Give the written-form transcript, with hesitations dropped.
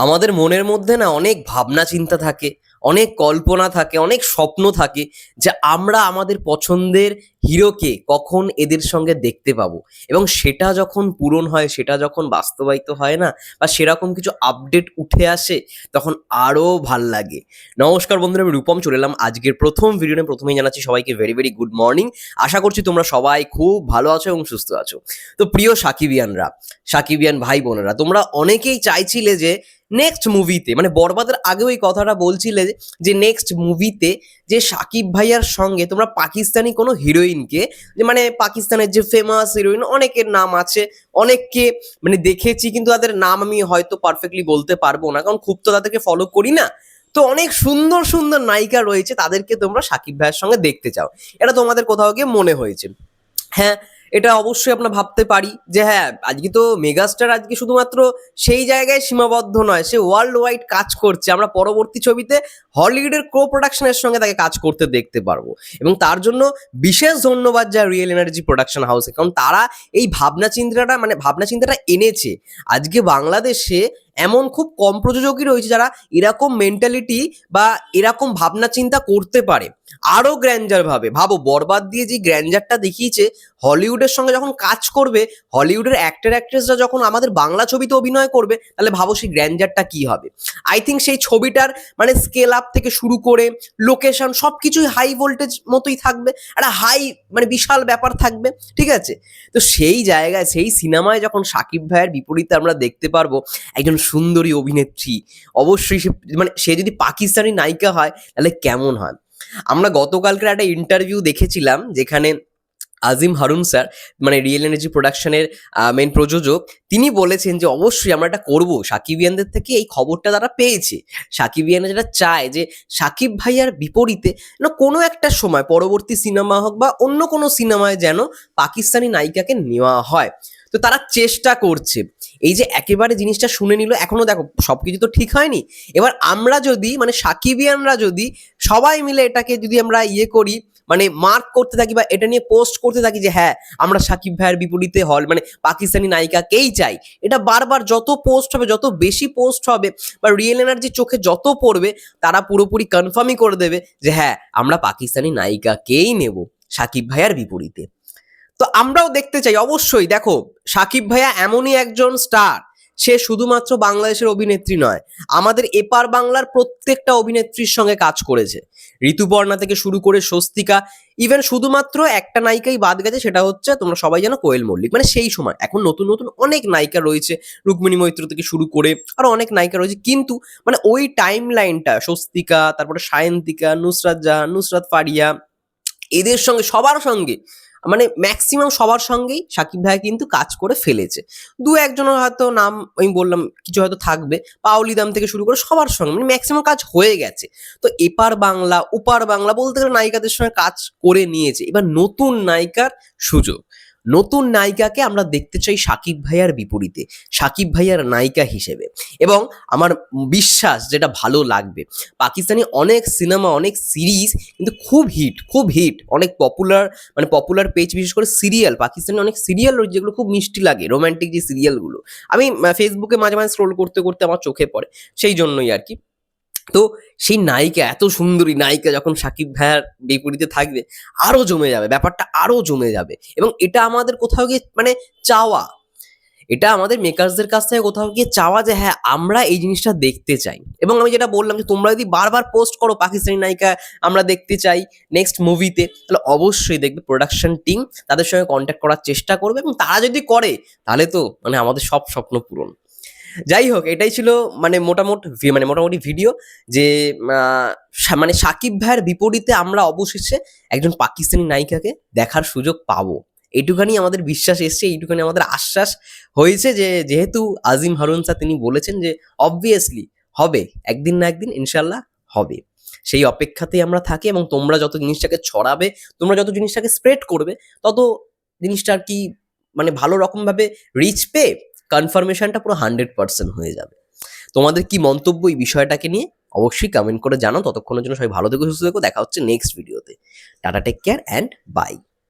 আমাদের মনের মধ্যে না অনেক ভাবনা চিন্তা থাকে, অনেক কল্পনা থাকে, অনেক স্বপ্ন থাকে যে আমরা আমাদের পছন্দের হিরোকে কখন এদের সঙ্গে দেখতে পাবো। এবং সেটা যখন পূরণ হয়, সেটা যখন বাস্তবায়িত হয় না, বা সেরকম কিছু আপডেট উঠে আসে, তখন আরও ভাল লাগে। নমস্কার বন্ধুরা, আমি রূপম চলে এলাম আজকের প্রথম ভিডিও নিয়ে। প্রথমেই জানাচ্ছি সবাইকে ভেরি ভেরি গুড মর্নিং। আশা করছি তোমরা সবাই খুব ভালো আছো এবং সুস্থ আছো। তো প্রিয় সাকিবিয়ানরা, সাকিবিয়ান ভাই বোনেরা, তোমরা অনেকেই চাইছিলে যে নেক্সট মুভিতে, মানে বরবাদের আগেও এই কথাটা বলছিলে যে নেক্সট মুভিতে যে সাকিব ভাইয়ার সঙ্গে তোমরা পাকিস্তানি কোনো হিরোইনকে, যে মানে পাকিস্তানের যে ফেমাস হিরোইন, অনেকের নাম আছে, অনেককে মানে দেখেছি, কিন্তু তাদের নাম আমি হয়তো পারফেক্টলি বলতে পারবো না, কারণ খুব তো তাদেরকে ফলো করি না। তো অনেক সুন্দর সুন্দর নায়িকা রয়েছে, তাদেরকে তোমরা সাকিব ভাইয়ের সঙ্গে দেখতে চাও, এটা তোমাদের কোথাও গিয়ে মনে হয়েছে। হ্যাঁ, এটা অবশ্যই আমরা ভাবতে পারি যে হ্যাঁ, আজকে তো মেগাস্টার আজকে শুধুমাত্র সেই জায়গায় সীমাবদ্ধ নয়, সে ওয়ার্ল্ড ওয়াইড কাজ করছে। আমরা পরবর্তী ছবিতে হলিউডের কো প্রোডাকশনের সঙ্গে তাকে কাজ করতে দেখতে পারবো, এবং তার জন্য বিশেষ ধন্যবাদ যায় রিয়েল এনার্জি প্রোডাকশন হাউসে, কারণ তারা এই ভাবনা চিন্তাটা এনেছে। আজকে বাংলাদেশে এমন খুব কম প্রযোজকই রয়েছে যারা এরকম মেন্টালিটি বা এরকম ভাবনা চিন্তা করতে পারে আরো গ্র্যান্ডার ভাবে। ভাবো, বরবাদ দিয়ে যে গ্র্যান্ডারটা দেখিয়েছে, হলিউডের সঙ্গে যখন কাজ করবে, হলিউডের অ্যাক্টর অ্যাক্ট্রেসরা যখন আমাদের বাংলা ছবিতে অভিনয় করবে, তাহলে ভাবো সেই গ্র্যান্ডারটা কি হবে। আই থিঙ্ক সেই ছবিটার মানে স্কেল আপ থেকে শুরু করে লোকেশন সবকিছুই হাই ভোল্টেজ মতোই থাকবে, একটা হাই মানে বিশাল ব্যাপার থাকবে, ঠিক আছে। তো সেই জায়গায়, সেই সিনেমায় যখন সাকিব ভাইয়ের বিপরীতে আমরা দেখতে পারবো একজন সুন্দরী অভিনেত্রী, অবশ্যই সে যদি পাকিস্তানি নায়িকা হয় তাহলে কেমন হয়। আমরা গতকালকের একটা ইন্টারভিউ দেখেছিলাম, যেখানে আজিম হারুন স্যার, মানে রিয়েল এনার্জি প্রোডাকশনের মেন প্রযোজক, তিনি বলেছেন যে অবশ্যই আমরা এটা করবো। সাকিবিয়ানদের থেকে এই খবরটা তারা পেয়েছে, সাকিবিয়ানরা যেটা চায় যে সাকিব ভাইয়ার বিপরীতে কোনো একটা সময় পরবর্তী সিনেমা হোক বা অন্য কোনো সিনেমায় যেন পাকিস্তানি নায়িকাকে নেওয়া হয়। তো তারা চেষ্টা করছে। এই যে একেবারে জিনিসটা শুনে নিল, এখনো দেখো সবকিছু তো ঠিক হয়নি। এবার আমরা যদি মানে সাকিবিয়ানরা যদি সবাই মিলে এটাকে যদি আমরা করি, মানে মার্ক করতে থাকি বা এটা নিয়ে পোস্ট করতে থাকি যে হ্যাঁ, আমরা সাকিব ভাইয়ের বিপরীতে মানে পাকিস্তানি নায়িকাকেই চাই, এটা বারবার যত পোস্ট হবে, যত বেশি পোস্ট হবে বা রিয়েল এনার্জির চোখে যত পড়বে, তারা পুরোপুরি কনফার্মই করে দেবে যে হ্যাঁ, আমরা পাকিস্তানি নায়িকাকেই নেব সাকিব ভাইয়ার বিপরীতে। তো আমরাও দেখতে চাই অবশ্যই। দেখো, সাকিব ভাইয়া এমনই একজন স্টার, সে শুধুমাত্র বাংলাদেশের অভিনেত্রী নয়, আমাদের এপার বাংলার প্রত্যেকটা অভিনেত্রীর সঙ্গে কাজ করেছে। ঋতুপর্ণা থেকে শুরু করে স্বস্তিকা, ইভেন শুধুমাত্র একটা নায়িকাই বাদ গেছে, সেটা হচ্ছে তোমরা সবাই জানো কোয়েল মল্লিক। মানে সেই সময়, এখন নতুন নতুন অনেক নায়িকা রয়েছে, রুক্মিণী মৈত্র থেকে শুরু করে আরো অনেক নায়িকা রয়েছে, কিন্তু মানে ওই টাইম লাইনটা স্বস্তিকা, তারপরে সায়ন্তিকা, নুসরাত জাহান, নুসরাত ফারিয়া, এদের সঙ্গে সবার সঙ্গে মানে ম্যাক্সিমাম সবার সঙ্গেই সাকিব ভাই কিন্তু কাজ করে ফেলেছে। দু একজনের হয়তো নাম আমি বললাম, কিছু হয়তো থাকবে, পাওলিদাম থেকে শুরু করে সবার সঙ্গে মানে ম্যাক্সিমাম কাজ হয়ে গেছে। তো এপার বাংলা ওপার বাংলা বলতে গেলে নায়িকাদের সঙ্গে কাজ করে নিয়েছে। এবার নতুন নায়িকার সুযোগ, নতুন নায়িকাকে আমরা দেখতে চাই সাকিব ভাইয়ার বিপরীতে, সাকিব ভাইয়ার নায়িকা হিসেবে। এবং আমার বিশ্বাস যেটা ভালো লাগবে, পাকিস্তানি অনেক সিনেমা, অনেক সিরিজ কিন্তু খুব হিট, খুব হিট, অনেক পপুলার, মানে পপুলার পেজ, বিশেষ করে সিরিয়াল, পাকিস্তানি অনেক সিরিয়াল রয়েছে যেগুলো খুব মিষ্টি লাগে, রোমান্টিক যে সিরিয়ালগুলো আমি ফেসবুকে মাঝে মাঝে স্ক্রোল করতে করতে আমার চোখে পড়ে, সেই জন্যই আর কি। তো সেই নায়িকা, এত সুন্দরী নায়িকা যখন সাকিব ভাইয়ার বিপরীতে থাকবে, আরো জমে যাবে ব্যাপারটা, আরো জমে যাবে। এবং এটা আমাদের কোথাও গিয়ে মানে চাওয়া, এটা আমাদের মেকার্সদের কাছ থেকে কোথাও গিয়ে চাওয়া যে হ্যাঁ, আমরা এই জিনিসটা দেখতে চাই। এবং আমি যেটা বললাম যে তোমরা যদি বারবার পোস্ট করো পাকিস্তানি নায়িকা আমরা দেখতে চাই নেক্সট মুভিতে, তাহলে অবশ্যই দেখবে প্রোডাকশন টিম তাদের সঙ্গে কন্ট্যাক্ট করার চেষ্টা করবে, এবং তারা যদি করে তাহলে তো মানে আমাদের সব স্বপ্ন পূরণ। যাই হোক, এটাই ছিল মানে মোটামুটি ভিডিও, যে মানে সাকিব ভাইয়ের বিপরীতে আমরা অবশেষে একজন পাকিস্তানি নায়িকাকে দেখার সুযোগ পাবো। এইটুখানি আমাদের বিশ্বাস এসছে, এইটুখানি আমাদের আশ্বাস হয়েছে, যে যেহেতু আজিম হারুন স্যার তিনি বলেছেন যে অবভিয়াসলি হবে, একদিন না একদিন ইনশাল্লাহ হবে। সেই অপেক্ষাতেই আমরা থাকি, এবং তোমরা যত জিনিসটাকে ছড়াবে, তোমরা যত জিনিসটাকে স্প্রেড করবে, তত জিনিসটা আর কি মানে ভালো রকমভাবে রিচ পেয়ে কনফার্মেশনটা পুরো 100% হয়ে যাবে। তোমাদের কি মন্তব্য এই বিষয়টাকে নিয়ে অবশ্যই কমেন্ট করে জানাও। ততক্ষণের জন্য সবাই ভালো থেকো, সুস্থ থেকো, দেখা হচ্ছে নেক্সট ভিডিওতে। Ta-ta, take care and by.